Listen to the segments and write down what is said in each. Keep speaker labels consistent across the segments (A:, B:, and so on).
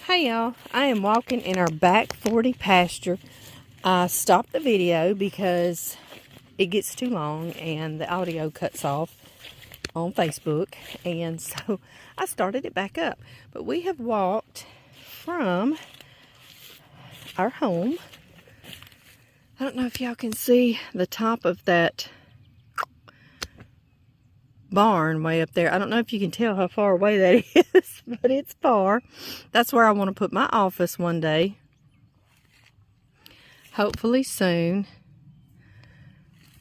A: Hey y'all, I am walking in our back 40 pasture. I stopped the video because it gets too long and the audio cuts off on Facebook, and so I started it back up. But we have walked from our home. I don't know if y'all can see the top of that barn way up there. I don't know if you can tell how far away that is, but it's far. That's where I want to put my office one day. Hopefully soon.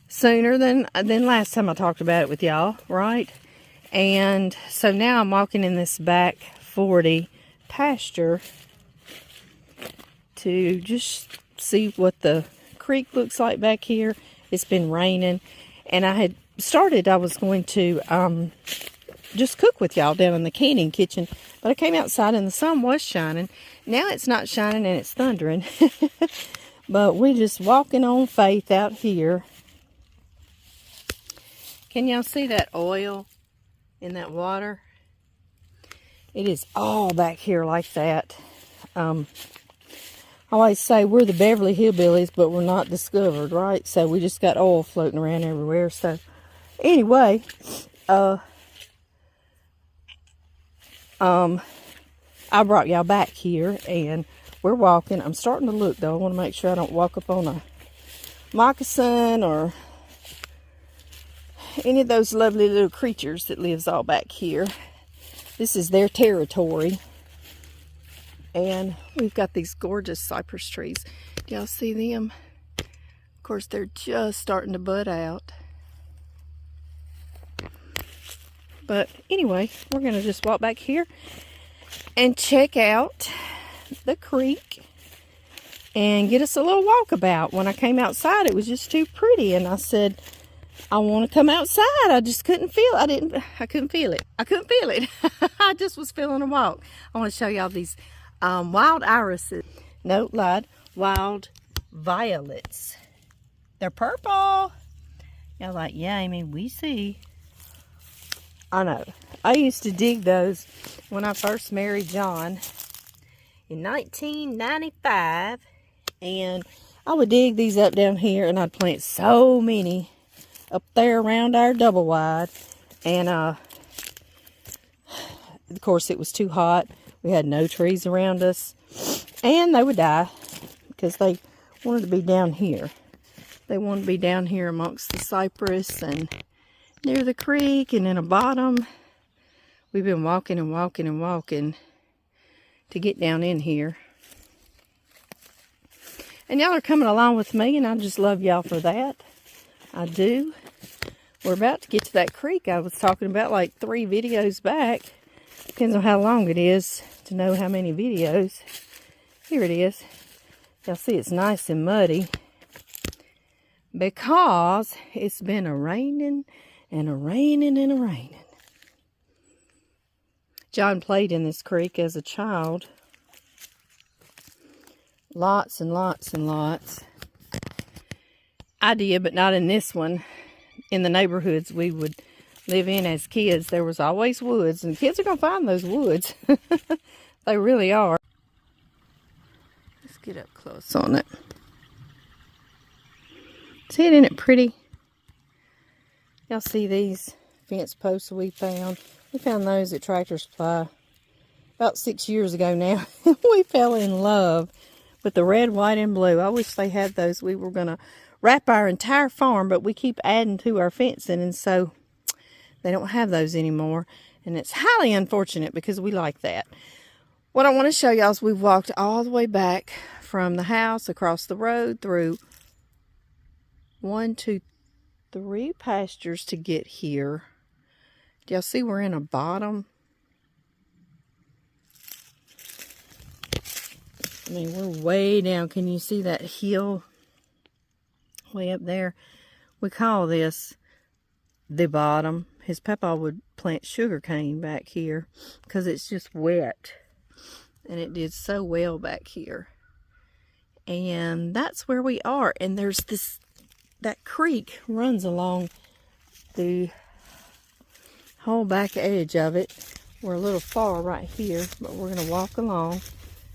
A: Sooner than last time I talked about it with y'all, right? And so now I'm walking in this back 40 pasture to just see what the creek looks like back here. It's been raining, and I was going to just cook with y'all down in the canning kitchen, but I came outside and the sun was shining. Now it's not shining and it's thundering. But we're just walking on faith out here. Can y'all see that oil in that water? It is all back here like that. I always say we're the Beverly Hillbillies, but we're not discovered, right? So we just got oil floating around everywhere. So anyway, I brought y'all back here and we're walking. I'm starting to look though. I want to make sure I don't walk up on a moccasin or any of those lovely little creatures that lives all back here. This is their territory. And we've got these gorgeous cypress trees. Do y'all see them? Of course, they're just starting to bud out. But anyway, we're going to just walk back here and check out the creek and get us a little walkabout. When I came outside, it was just too pretty, and I said, I want to come outside. I just couldn't feel it. I couldn't feel it. I just was feeling a walk. I want to show y'all these wild irises. No, lied. Wild violets. They're purple. Y'all like, yeah, Amy, we see. I know. I used to dig those when I first married John in 1995. And I would dig these up down here and I'd plant so many up there around our double wide. And of course it was too hot. We had no trees around us. And they would die because they wanted to be down here. They wanted to be down here amongst the cypress and near the creek and in a bottom. We've been walking and walking and walking to get down in here. And y'all are coming along with me, and I just love y'all for that. I do. We're about to get to that creek I was talking about like 3 videos back. Depends on how long it is to know how many videos. Here it is. Y'all see it's nice and muddy because it's been a-raining and a-raining and a-raining. John played in this creek as a child. Lots and lots and lots. I did, but not in this one. In the neighborhoods we would live in as kids, there was always woods, and kids are going to find those woods. They really are. Let's get up close on it. See it, isn't it pretty? Y'all see these fence posts we found? We found those at Tractor Supply about 6 years ago now. We fell in love with the red, white, and blue. I wish they had those. We were going to wrap our entire farm, but we keep adding to our fencing, and so they don't have those anymore. And it's highly unfortunate because we like that. What I want to show y'all is we've walked all the way back from the house, across the road, through 1, 2, 3 pastures to get here. Do y'all see we're in a bottom? I mean, we're way down. Can you see that hill way up there? We call this the bottom. His papa would plant sugar cane back here because it's just wet. And it did so well back here. And that's where we are. And there's that creek runs along the whole back edge of it. We're a little far right here, but we're going to walk along.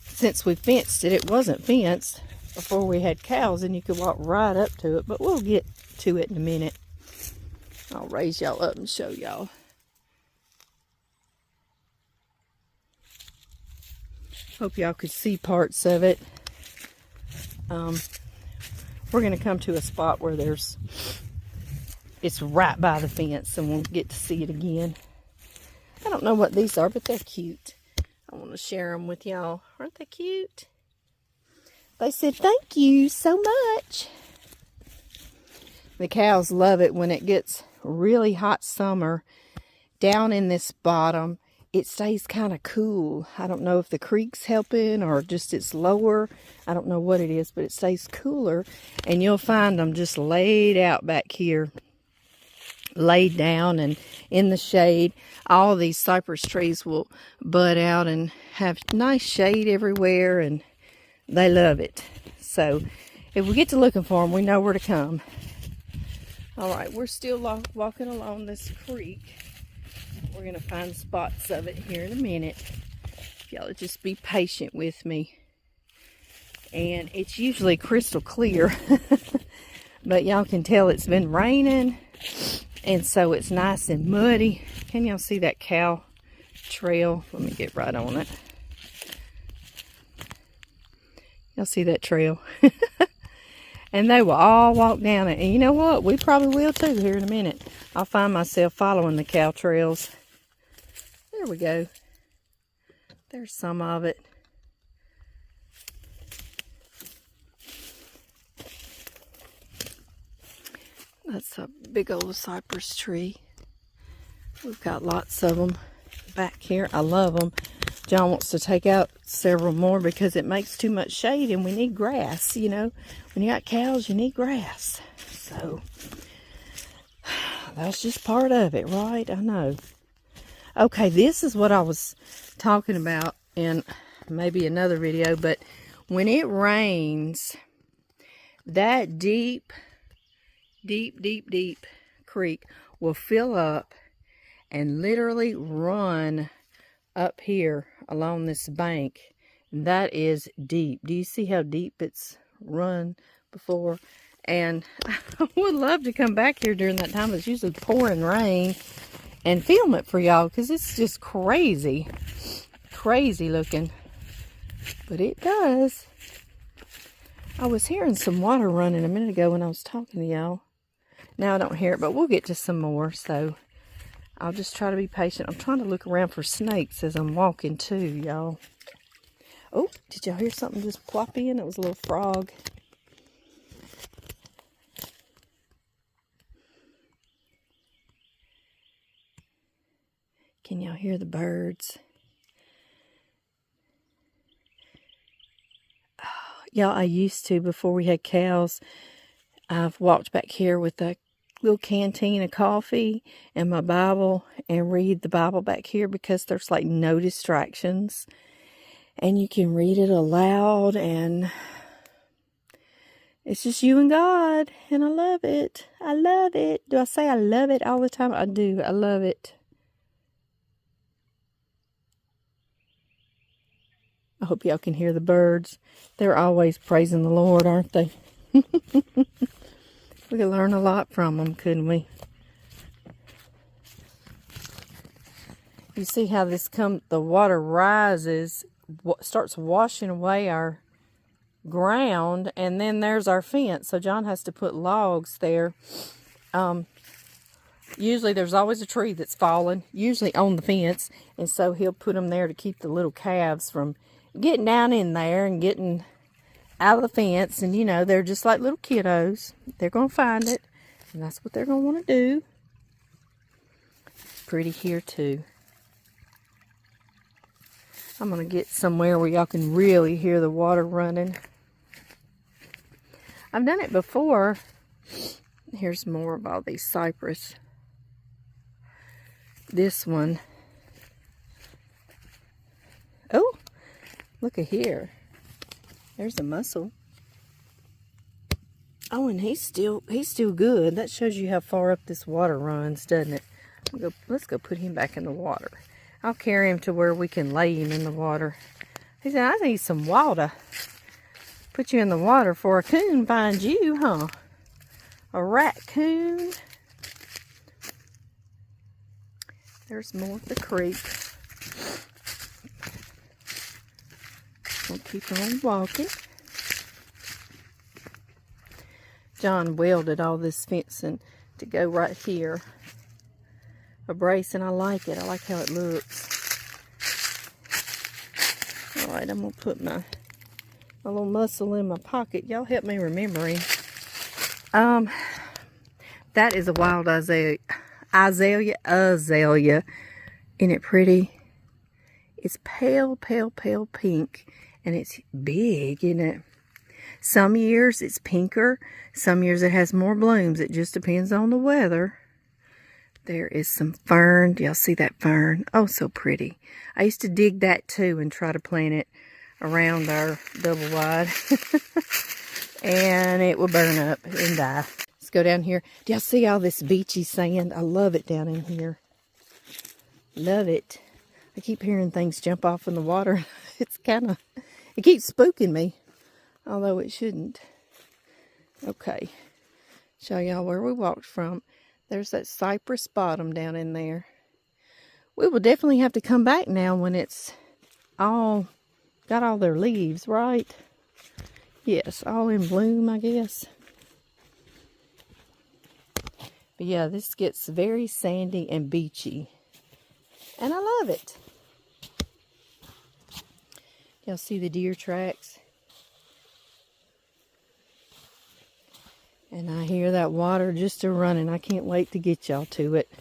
A: since we fenced it, it wasn't fenced before we had cows, and you could walk right up to it, but we'll get to it in a minute. I'll raise y'all up and show y'all. Hope y'all could see parts of it. We're going to come to a spot where it's right by the fence, and we'll get to see it again. I don't know what these are, but they're cute. I want to share them with y'all. Aren't they cute? They said, "Thank you so much." The cows love it when it gets really hot summer. Down in this bottom, it stays kind of cool. I don't know if the creek's helping or just it's lower. I don't know what it is, but it stays cooler. And you'll find them just laid out back here, laid down and in the shade. All these cypress trees will bud out and have nice shade everywhere, and they love it. So if we get to looking for them, we know where to come. All right, we're still walking along this creek. We're going to find spots of it here in a minute. If y'all just be patient with me. And it's usually crystal clear. But y'all can tell it's been raining. And so it's nice and muddy. Can y'all see that cow trail? Let me get right on it. Y'all see that trail? And they will all walk down it. And you know what? We probably will too here in a minute. I'll find myself following the cow trails. There we go. There's some of it. That's a big old cypress tree. We've got lots of them back here. I love them. John wants to take out several more because it makes too much shade, and we need grass, you know. When you got cows, you need grass. So that's just part of it, right? I know. Okay, this is what I was talking about in maybe another video, but when it rains, that deep creek will fill up and literally run up here along this bank. That is deep. Do you see how deep it's run before? And I would love to come back here during that time. It's usually pouring rain and film it for y'all, because it's just crazy looking, but it does. I was hearing some water running a minute ago when I was talking to y'all. Now I don't hear it, but we'll get to some more, so I'll just try to be patient. I'm trying to look around for snakes as I'm walking too, y'all. Oh, did y'all hear something just plop in? It was a little frog. Can y'all hear the birds? Oh, y'all, I used to, before we had cows, I've walked back here with a little canteen of coffee and my Bible and read the Bible back here, because there's like no distractions. And you can read it aloud, and it's just you and God. And I love it. I love it. Do I say I love it all the time? I do. I love it. I hope y'all can hear the birds. They're always praising the Lord, aren't they? We could learn a lot from them, couldn't we? You see how the water rises, starts washing away our ground, and then there's our fence. So John has to put logs there. Usually there's always a tree that's fallen, usually on the fence, and so he'll put them there to keep the little calves from getting down in there and getting out of the fence. And you know, they're just like little kiddos. They're going to find it, and that's what they're going to want to do. Pretty here too. I'm going to get somewhere where y'all can really hear the water running. I've done it before. Here's more of all these cypress. This one. Oh, look at here. There's a mussel. Oh, and he's still good. That shows you how far up this water runs, doesn't it? Let's go put him back in the water. I'll carry him to where we can lay him in the water. He said, I need some water. Put you in the water for a coon finds you, huh? A raccoon. There's more of the creek. We'll keep on walking. John welded all this fencing to go right here. A brace, and I like it. I like how it looks. Alright, I'm going to put my little muscle in my pocket. Y'all help me remembering. That is a wild azalea. Azalea. Isn't it pretty? It's pale, pale, pale pink. And it's big, isn't it? Some years it's pinker. Some years it has more blooms. It just depends on the weather. There is some fern. Do y'all see that fern? Oh, so pretty. I used to dig that too and try to plant it around our double wide. And it will burn up and die. Let's go down here. Do y'all see all this beachy sand? I love it down in here. Love it. I keep hearing things jump off in the water. It's kind of, it keeps spooking me. Although it shouldn't. Okay. Show y'all where we walked from. There's that cypress bottom down in there. We will definitely have to come back now when it's all got all their leaves, right? Yes, all in bloom, I guess. But yeah, this gets very sandy and beachy. And I love it. Y'all see the deer tracks? And I hear that water just a-running. I can't wait to get y'all to it.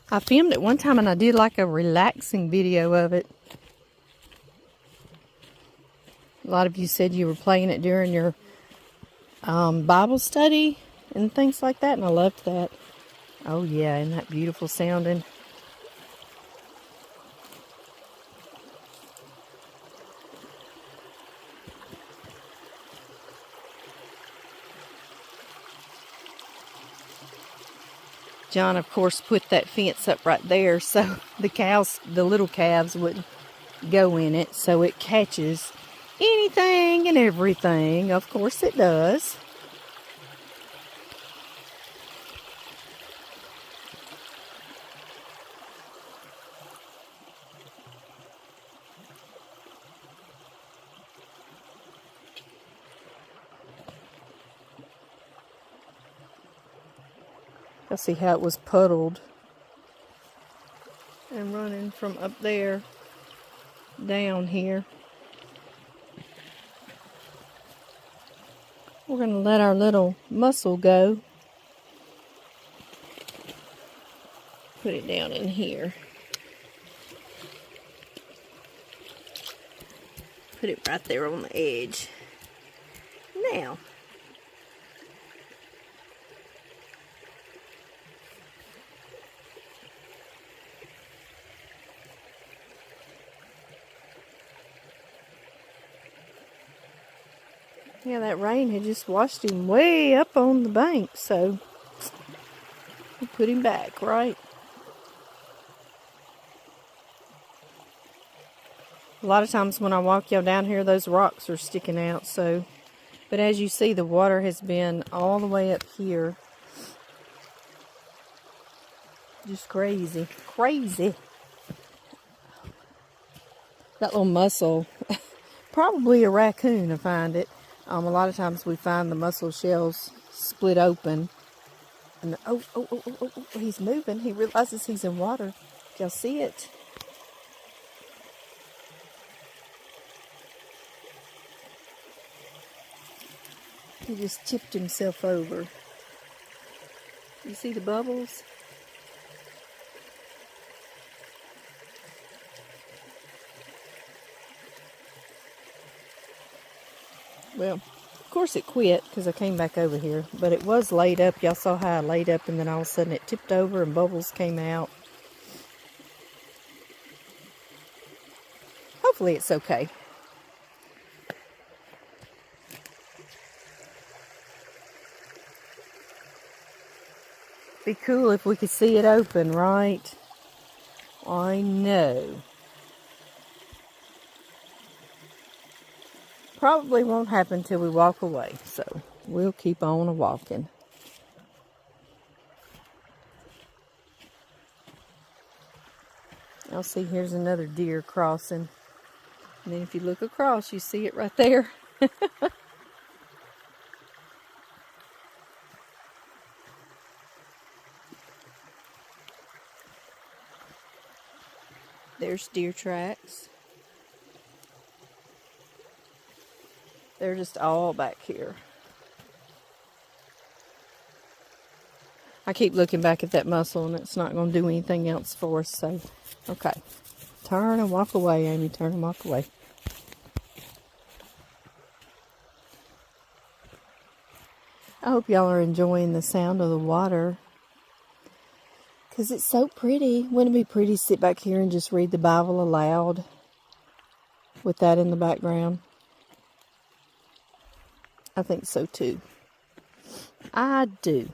A: I filmed it one time and I did like a relaxing video of it. A lot of you said you were playing it during your Bible study and things like that, and I loved that. Oh yeah, isn't that beautiful sounding? John, of course, put that fence up right there so the little calves wouldn't go in it, so it catches anything and everything. Of course it does. You'll see how it was puddled and running from up there down here. We're going to let our little mussel go. Put it down in here. Put it right there on the edge. Now, yeah, that rain had just washed him way up on the bank, so we put him back, right? A lot of times when I walk y'all down here, those rocks are sticking out, so. But as you see, the water has been all the way up here. Just crazy. Crazy. That little mussel, probably a raccoon, I find it. A lot of times we find the mussel shells split open. And oh, he's moving. He realizes he's in water. Y'all see it? He just tipped himself over. You see the bubbles? Well, of course it quit because I came back over here. But it was laid up. Y'all saw how I laid up and then all of a sudden it tipped over and bubbles came out. Hopefully it's okay. Be cool if we could see it open, right? I know. probably won't happen till we walk away. So we'll keep on walking. I'll see, here's another deer crossing. And then if you look across, you see it right there. There's deer tracks. They're just all back here. I keep looking back at that mussel and it's not going to do anything else for us. So, okay. Turn and walk away, Amy. Turn and walk away. I hope y'all are enjoying the sound of the water. Because it's so pretty. Wouldn't it be pretty to sit back here and just read the Bible aloud with that in the background? I think so too. I do.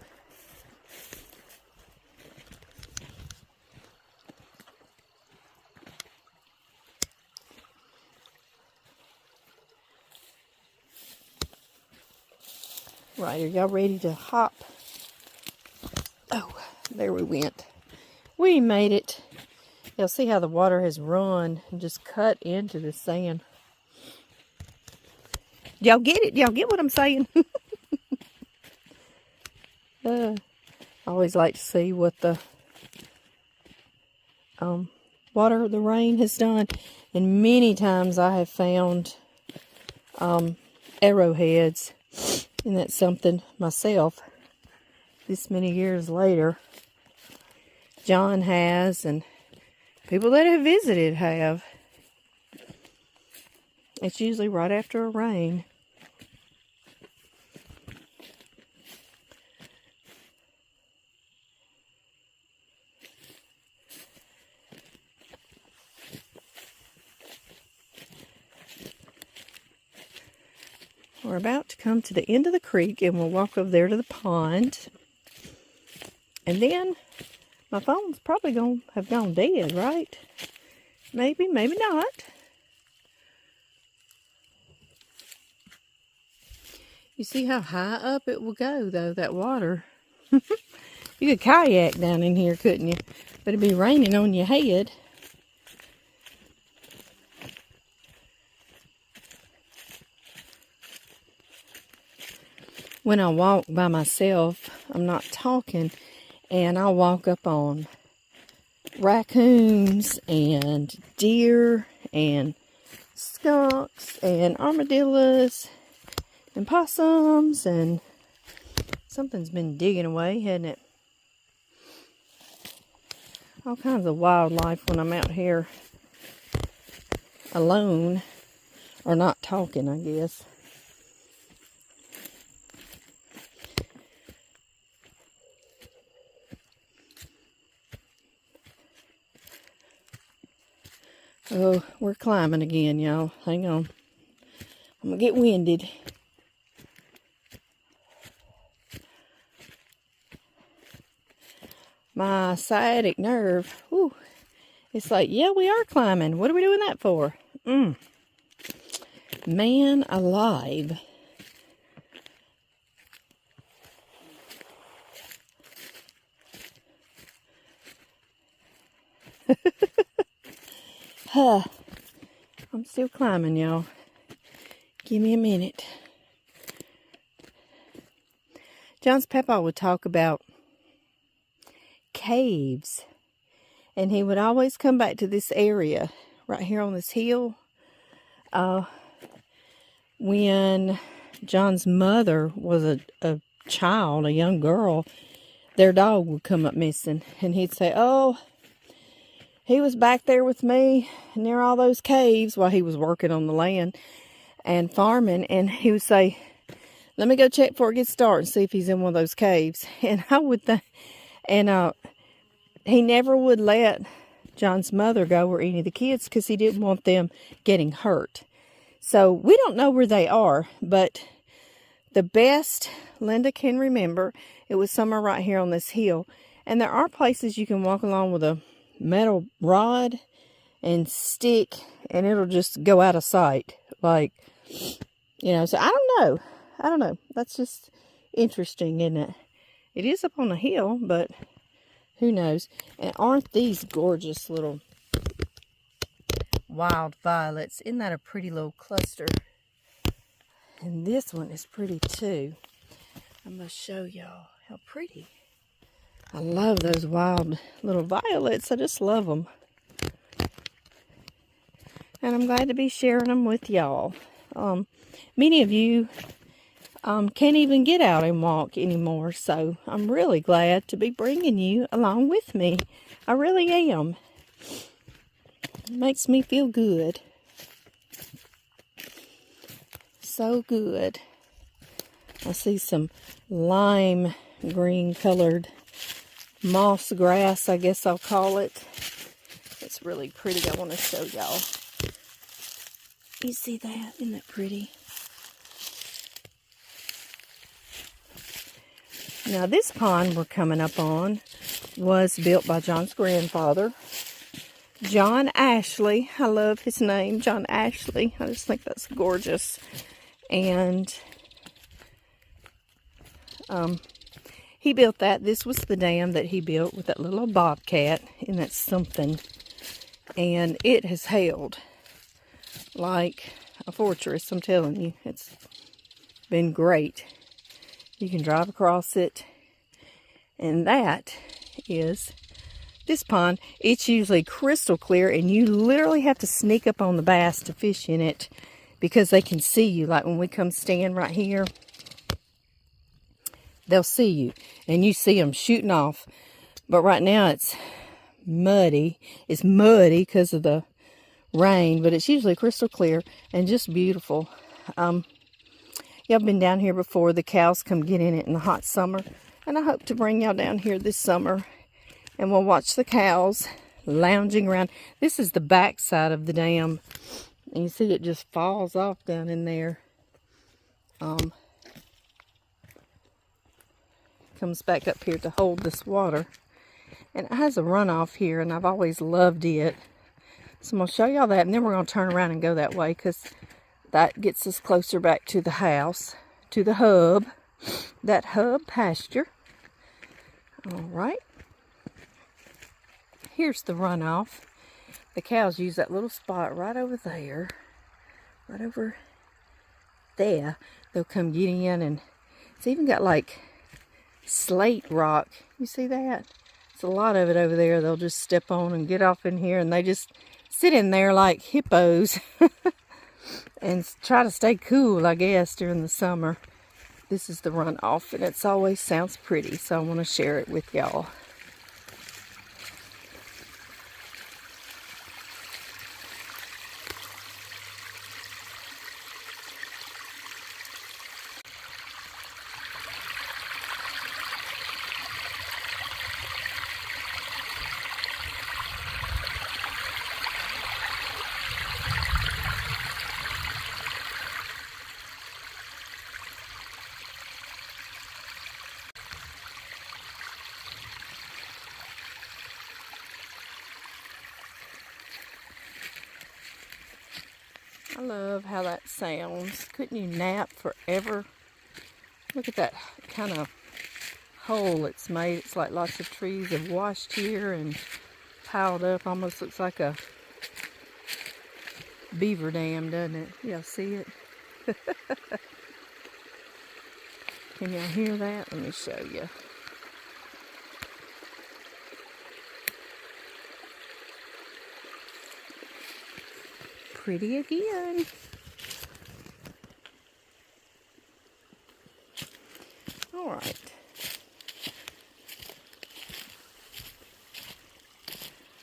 A: Right, are y'all ready to hop? Oh, there we went. We made it. You'll see how the water has run and just cut into the sand. Y'all get it? Y'all get what I'm saying? I always like to see what the water, the rain has done. And many times I have found arrowheads. And that's something myself, this many years later, John has, and people that have visited have. It's usually right after a rain. We're about to come to the end of the creek and we'll walk over there to the pond. And then my phone's probably going to have gone dead, right? Maybe, maybe not. You see how high up it will go, though, that water. You could kayak down in here, couldn't you? But it'd be raining on your head. When I walk by myself, I'm not talking, and I'll walk up on raccoons and deer and skunks and armadillos and possums, and something's been digging away, hasn't it? All kinds of wildlife when I'm out here alone, or not talking, I guess. Oh, we're climbing again, y'all. Hang on. I'm going to get winded. My sciatic nerve, whew, it's like, yeah, we are climbing. What are we doing that for? Man alive. I'm still climbing, y'all. Give me a minute. John's papa would talk about caves, and he would always come back to this area right here on this hill. When John's mother was a child, a young girl, their dog would come up missing, and he'd say, oh, he was back there with me near all those caves while he was working on the land and farming. And he would say, let me go check before it gets dark and see if he's in one of those caves. And I would think, and he never would let John's mother go or any of the kids because he didn't want them getting hurt. So we don't know where they are, but the best Linda can remember, it was somewhere right here on this hill. And there are places you can walk along with a metal rod and stick, and it'll just go out of sight. Like, You know, so I don't know. I don't know. That's just interesting, isn't it? It is up on a hill, but who knows? And aren't these gorgeous little wild violets? Isn't that a pretty little cluster? And this one is pretty too. I'm going to show y'all how pretty. I love those wild little violets. I just love them. And I'm glad to be sharing them with y'all. Many of you can't even get out and walk anymore, so I'm really glad to be bringing you along with me. I really am. It makes me feel good. So good. I see some lime green colored moss grass, I guess I'll call it. It's really pretty. I want to show y'all. You see that? Isn't that pretty? Now this pond we're coming up on was built by John's grandfather, John Ashley. I love his name, John Ashley. I just think that's gorgeous. And he built that. This was the dam that he built with that little bobcat, and that's something. And it has held like a fortress, I'm telling you. It's been great. You can drive across it. And that is this pond. It's usually crystal clear, and you literally have to sneak up on the bass to fish in it because they can see you. Like when we come stand right here, they'll see you, and you see them shooting off. But right now it's muddy. It's muddy because of the rain, but it's usually crystal clear and just beautiful. Y'all been down here before. The cows come get in it in the hot summer, and I hope to bring y'all down here this summer, and we'll watch the cows lounging around. This is the back side of the dam, and you see it just falls off down in there. Comes back up here to hold this water, and it has a runoff here, and I've always loved it. So I'm going to show y'all that, and then we're going to turn around and go that way, because that gets us closer back to the house, to the hub, that hub pasture. All right. Here's the runoff. The cows use that little spot right over there, right over there. They'll come getting in, and it's even got like slate rock. You see that? It's a lot of it over there. They'll just step on and get off in here, and they just sit in there like hippos and try to stay cool, I guess, during the summer. This is the runoff, and it always sounds pretty, so I want to share it with y'all. I love how that sounds. Couldn't you nap forever? Look at that kind of hole it's made. It's like lots of trees have washed here and piled up. Almost looks like a beaver dam, doesn't it? Y'all see it? Can y'all hear that? Let me show you. Pretty again. All right.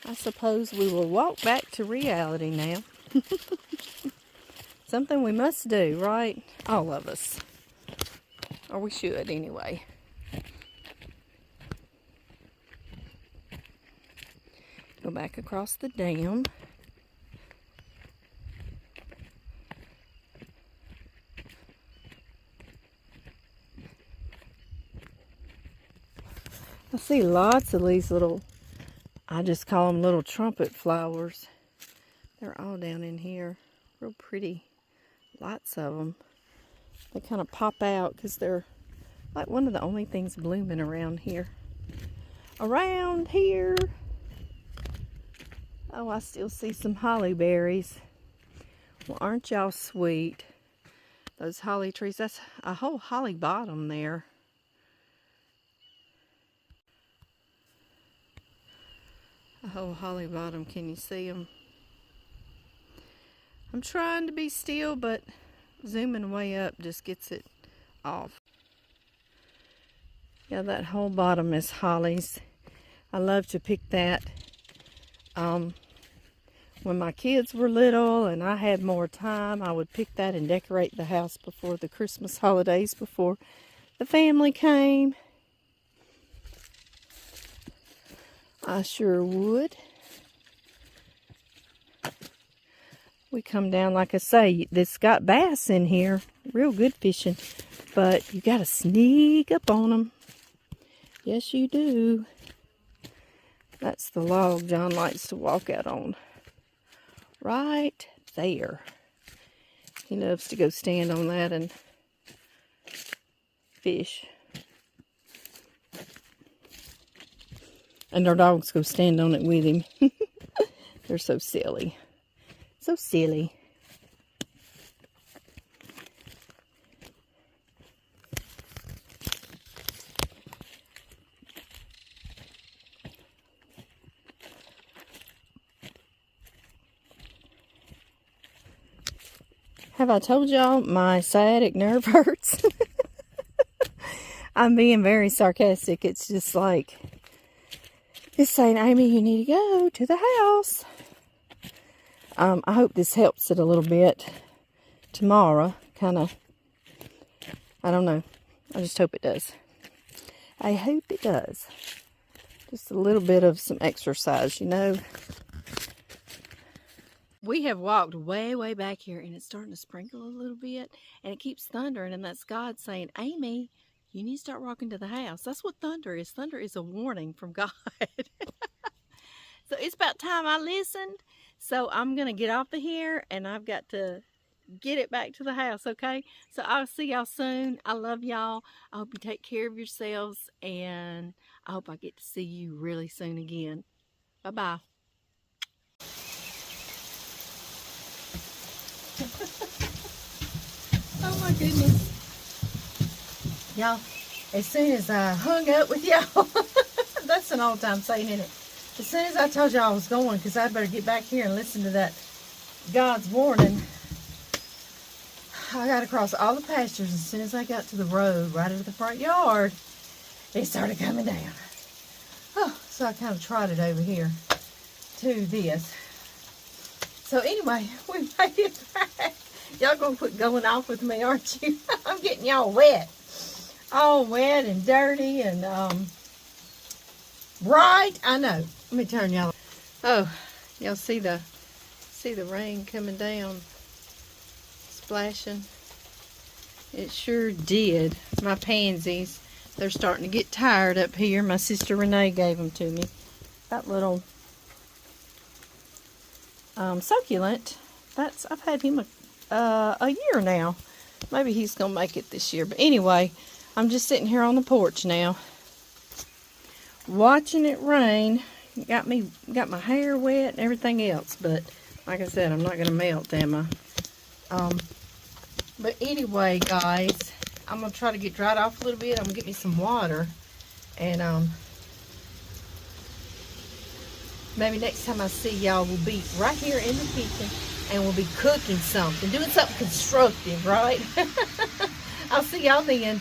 A: I suppose we will walk back to reality now. Something we must do, right? All of us. Or we should anyway. Go back across the dam. I see lots of these little, I just call them little trumpet flowers. They're all down in here. Real pretty. Lots of them. They kind of pop out because they're like one of the only things blooming around here. Around here. Oh, I still see some holly berries. Well, aren't y'all sweet? Those holly trees. That's a whole holly bottom there. A whole holly bottom. Can you see them? I'm trying to be still, but zooming way up just gets it off. Yeah, that whole bottom is hollies. I love to pick that. When my kids were little and I had more time, I would pick that and decorate the house before the Christmas holidays, before the family came. I sure would. We come down, like I say, this got bass in here. Real good fishing. But you got to sneak up on them. Yes, you do. That's the log John likes to walk out on. Right there. He loves to go stand on that and fish. And our dogs go stand on it with him. They're so silly. So silly. Have I told y'all my sciatic nerve hurts? I'm being very sarcastic. It's just like, it's saying, Amy, you need to go to the house. I hope this helps it a little bit tomorrow. Kind of, I don't know. I just hope it does. I hope it does. Just a little bit of some exercise, you know. We have walked way, way back here, and it's starting to sprinkle a little bit, and it keeps thundering, and that's God saying, Amy, you need to start walking to the house. That's what thunder is. Thunder is a warning from God. So it's about time I listened. So I'm going to get off of here, and I've got to get it back to the house, okay? So I'll see y'all soon. I love y'all. I hope you take care of yourselves, and I hope I get to see you really soon again. Bye-bye. Oh my goodness. Y'all, as soon as I hung up with y'all, that's an all-time saying, isn't it? As soon as I told y'all I was going, because I better get back here and listen to that God's warning, I got across all the pastures. As soon as I got to the road right into the front yard, it started coming down. Oh, so I kind of trotted over here to this. So anyway, we made it back. Y'all gonna quit going off with me, aren't you? I'm getting y'all wet. All wet and dirty and, right? I know. Let me turn y'all. Oh, y'all see the rain coming down, splashing. It sure did. My pansies, they're starting to get tired up here. My sister Renee gave them to me. That little succulent. I've had him a year now. Maybe he's gonna make it this year. But anyway, I'm just sitting here on the porch now, watching it rain. Got my hair wet and everything else. But like I said, I'm not gonna melt, am I? But anyway, guys, I'm gonna try to get dried off a little bit. I'm gonna get me some water, and maybe next time I see y'all, we'll be right here in the kitchen, and we'll be cooking something, doing something constructive, right? I'll see y'all then.